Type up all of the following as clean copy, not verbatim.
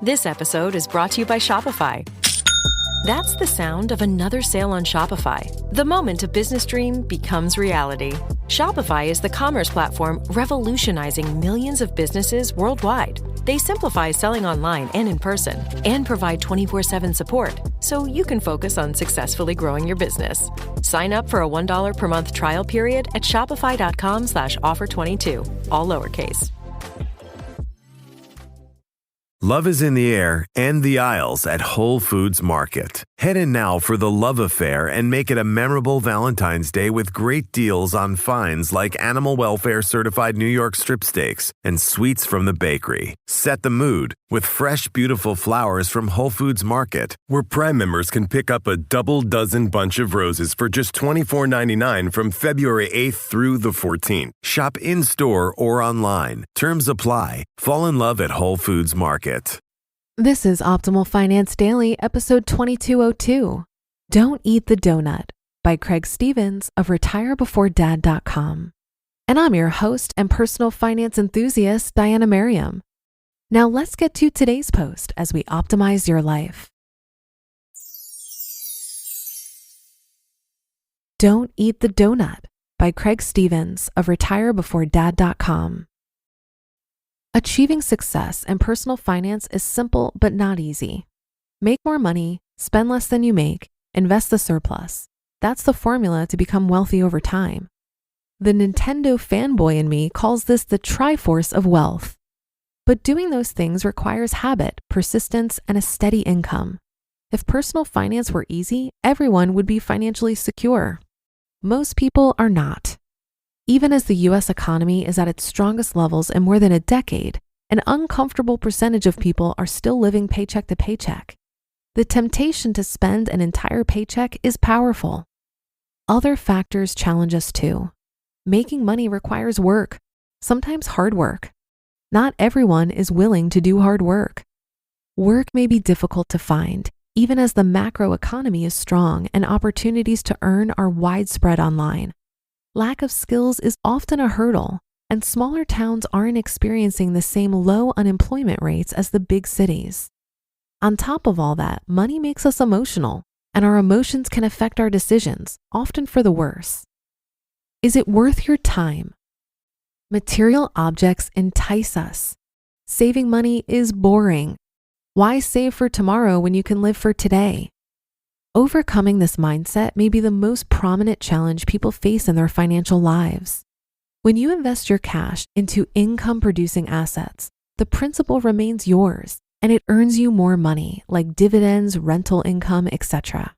This episode is brought to you by Shopify. That's the sound of another sale on Shopify. The moment a business dream becomes reality. Shopify is the commerce platform revolutionizing millions of businesses worldwide. They simplify selling online and in person and provide 24/7 support so you can focus on successfully growing your business. Sign up for a $1 per month trial period at shopify.com/offer22, all lowercase. Love is in the air and the aisles at Whole Foods Market. Head in now for the love affair and make it a memorable Valentine's Day with great deals on finds like animal welfare certified New York strip steaks and sweets from the bakery. Set the mood with fresh, beautiful flowers from Whole Foods Market, where Prime members can pick up a double dozen bunch of roses for just $24.99 from February 8th through the 14th. Shop in-store or online. Terms apply. Fall in love at Whole Foods Market. This is Optimal Finance Daily, episode 2202. Don't Eat the Doughnut by Craig Stevens of retirebeforedad.com. And I'm your host and personal finance enthusiast, Diana Merriam. Now let's get to today's post as we optimize your life. Don't Eat the Doughnut by Craig Stevens of retirebeforedad.com. Achieving success in personal finance is simple but not easy. Make more money, spend less than you make, invest the surplus. That's the formula to become wealthy over time. The Nintendo fanboy in me calls this the Triforce of wealth. But doing those things requires habit, persistence, and a steady income. If personal finance were easy, everyone would be financially secure. Most people are not. Even as the U.S. economy is at its strongest levels in more than a decade, an uncomfortable percentage of people are still living paycheck to paycheck. The temptation to spend an entire paycheck is powerful. Other factors challenge us too. Making money requires work, sometimes hard work. Not everyone is willing to do hard work. Work may be difficult to find, even as the macro economy is strong and opportunities to earn are widespread online. Lack of skills is often a hurdle, and smaller towns aren't experiencing the same low unemployment rates as the big cities. On top of all that, money makes us emotional, and our emotions can affect our decisions, often for the worse. Is it worth your time? Material objects entice us. Saving money is boring. Why save for tomorrow when you can live for today? Overcoming this mindset may be the most prominent challenge people face in their financial lives. When you invest your cash into income-producing assets, the principal remains yours, and it earns you more money, like dividends, rental income, etc.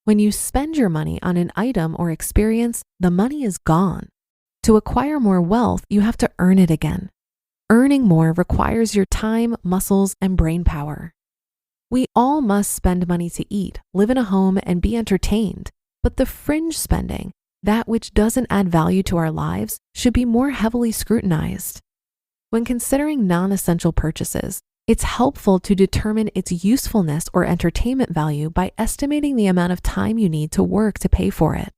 When you spend your money on an item or experience, the money is gone. To acquire more wealth, you have to earn it again. Earning more requires your time, muscles, and brain power. We all must spend money to eat, live in a home, and be entertained. But the fringe spending, that which doesn't add value to our lives, should be more heavily scrutinized. When considering non-essential purchases, it's helpful to determine its usefulness or entertainment value by estimating the amount of time you need to work to pay for it.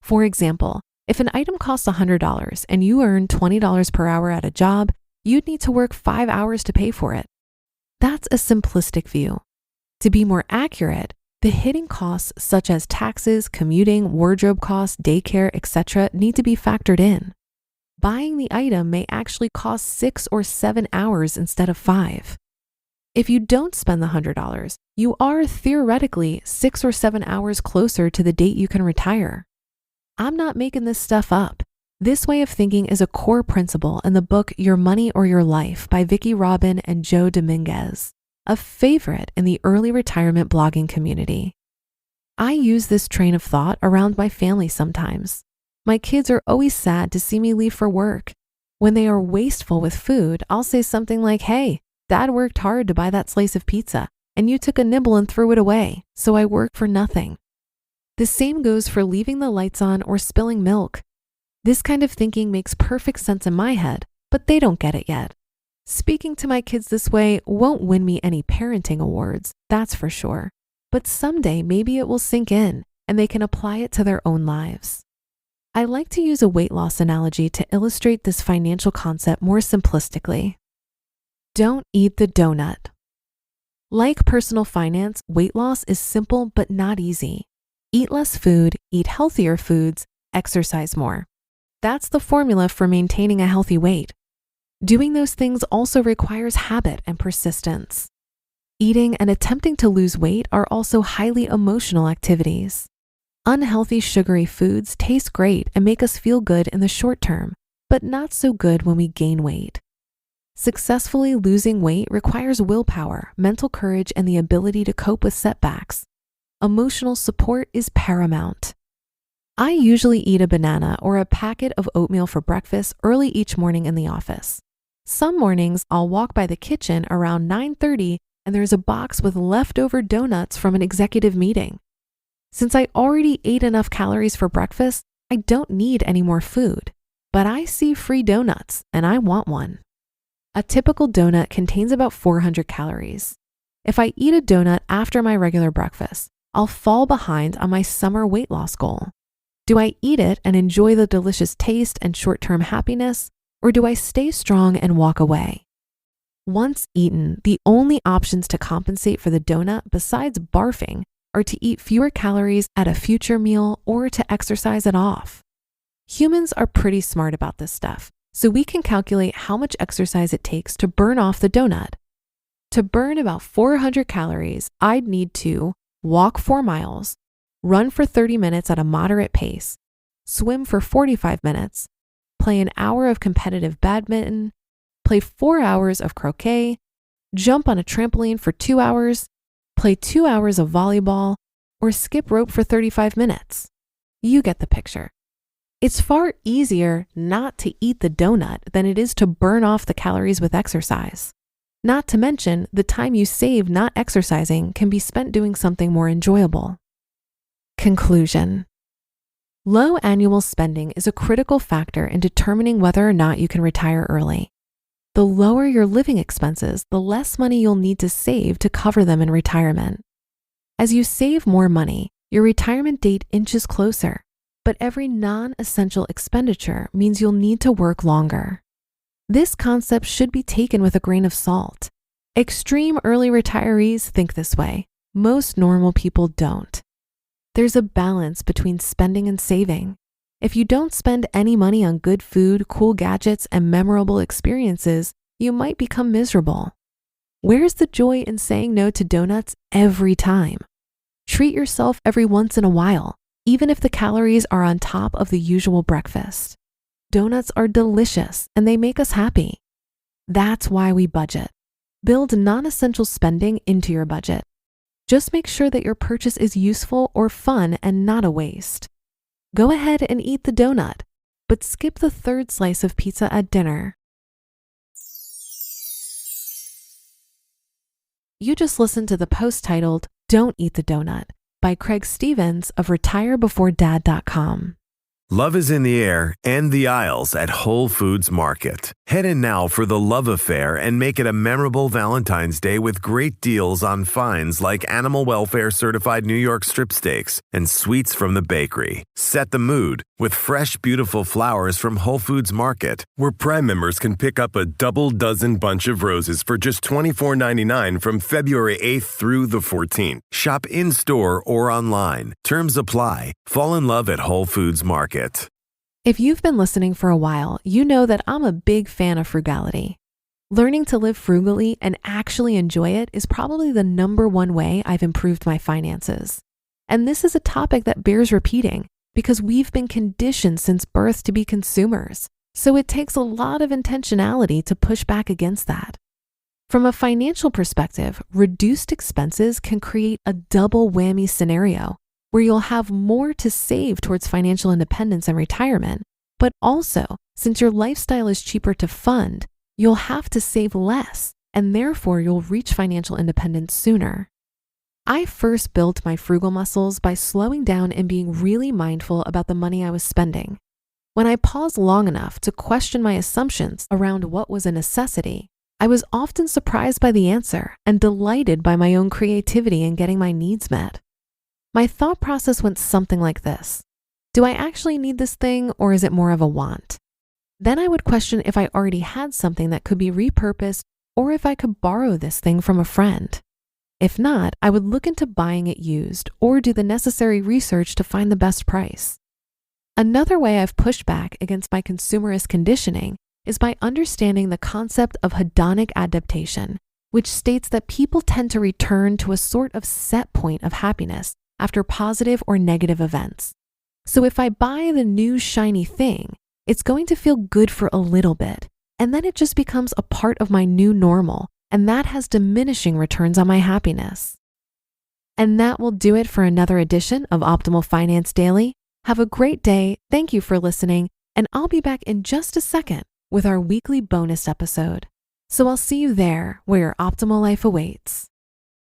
For example, if an item costs $100 and you earn $20 per hour at a job, you'd need to work 5 hours to pay for it. That's a simplistic view. To be more accurate, the hidden costs such as taxes, commuting, wardrobe costs, daycare, etc. need to be factored in. Buying the item may actually cost 6 or 7 hours instead of 5. If you don't spend the $100, you are theoretically 6 or 7 hours closer to the date you can retire. I'm not making this stuff up. This way of thinking is a core principle in the book Your Money or Your Life by Vicki Robin and Joe Dominguez, a favorite in the early retirement blogging community. I use this train of thought around my family sometimes. My kids are always sad to see me leave for work. When they are wasteful with food, I'll say something like, "Hey, Dad worked hard to buy that slice of pizza, and you took a nibble and threw it away, so I work for nothing." The same goes for leaving the lights on or spilling milk. This kind of thinking makes perfect sense in my head, but they don't get it yet. Speaking to my kids this way won't win me any parenting awards, that's for sure. But someday maybe it will sink in and they can apply it to their own lives. I like to use a weight loss analogy to illustrate this financial concept more simplistically. Don't eat the doughnut. Like personal finance, weight loss is simple but not easy. Eat less food, eat healthier foods, exercise more. That's the formula for maintaining a healthy weight. Doing those things also requires habit and persistence. Eating and attempting to lose weight are also highly emotional activities. Unhealthy sugary foods taste great and make us feel good in the short term, but not so good when we gain weight. Successfully losing weight requires willpower, mental courage, and the ability to cope with setbacks. Emotional support is paramount. I usually eat a banana or a packet of oatmeal for breakfast early each morning in the office. Some mornings, I'll walk by the kitchen around 9:30 and there's a box with leftover donuts from an executive meeting. Since I already ate enough calories for breakfast, I don't need any more food. But I see free donuts and I want one. A typical donut contains about 400 calories. If I eat a donut after my regular breakfast, I'll fall behind on my summer weight loss goal. Do I eat it and enjoy the delicious taste and short-term happiness, or do I stay strong and walk away? Once eaten, the only options to compensate for the donut besides barfing are to eat fewer calories at a future meal or to exercise it off. Humans are pretty smart about this stuff, so we can calculate how much exercise it takes to burn off the donut. To burn about 400 calories, I'd need to walk 4 miles, run for 30 minutes at a moderate pace, swim for 45 minutes, play an hour of competitive badminton, play 4 hours of croquet, jump on a trampoline for 2 hours, play 2 hours of volleyball, or skip rope for 35 minutes. You get the picture. It's far easier not to eat the donut than it is to burn off the calories with exercise. Not to mention, the time you save not exercising can be spent doing something more enjoyable. Conclusion. Low annual spending is a critical factor in determining whether or not you can retire early. The lower your living expenses, the less money you'll need to save to cover them in retirement. As you save more money, your retirement date inches closer, but every non-essential expenditure means you'll need to work longer. This concept should be taken with a grain of salt. Extreme early retirees think this way. Most normal people don't. There's a balance between spending and saving. If you don't spend any money on good food, cool gadgets, and memorable experiences, you might become miserable. Where's the joy in saying no to donuts every time? Treat yourself every once in a while, even if the calories are on top of the usual breakfast. Donuts are delicious and they make us happy. That's why we budget. Build non-essential spending into your budget. Just make sure that your purchase is useful or fun and not a waste. Go ahead and eat the donut, but skip the third slice of pizza at dinner. You just listened to the post titled, "Don't Eat the Doughnut" by Craig Stevens of retirebeforedad.com. Love is in the air and the aisles at Whole Foods Market. Head in now for the love affair and make it a memorable Valentine's Day with great deals on finds like animal welfare certified New York strip steaks and sweets from the bakery. Set the mood with fresh, beautiful flowers from Whole Foods Market, where Prime members can pick up a double dozen bunch of roses for just $24.99 from February 8th through the 14th. Shop in-store or online. Terms apply. Fall in love at Whole Foods Market. If you've been listening for a while, you know that I'm a big fan of frugality. Learning to live frugally and actually enjoy it is probably the #1 way I've improved my finances. And this is a topic that bears repeating because we've been conditioned since birth to be consumers. So it takes a lot of intentionality to push back against that. From a financial perspective, reduced expenses can create a double whammy scenario where you'll have more to save towards financial independence and retirement, but also, since your lifestyle is cheaper to fund, you'll have to save less, and therefore you'll reach financial independence sooner. I first built my frugal muscles by slowing down and being really mindful about the money I was spending. When I paused long enough to question my assumptions around what was a necessity, I was often surprised by the answer and delighted by my own creativity in getting my needs met. My thought process went something like this. Do I actually need this thing, or is it more of a want? Then I would question if I already had something that could be repurposed or if I could borrow this thing from a friend. If not, I would look into buying it used or do the necessary research to find the best price. Another way I've pushed back against my consumerist conditioning is by understanding the concept of hedonic adaptation, which states that people tend to return to a sort of set point of happiness after positive or negative events. So if I buy the new shiny thing, it's going to feel good for a little bit, and then it just becomes a part of my new normal, and that has diminishing returns on my happiness. And that will do it for another edition of Optimal Finance Daily. Have a great day. Thank you for listening, and I'll be back in just a second with our weekly bonus episode. So I'll see you there where your optimal life awaits.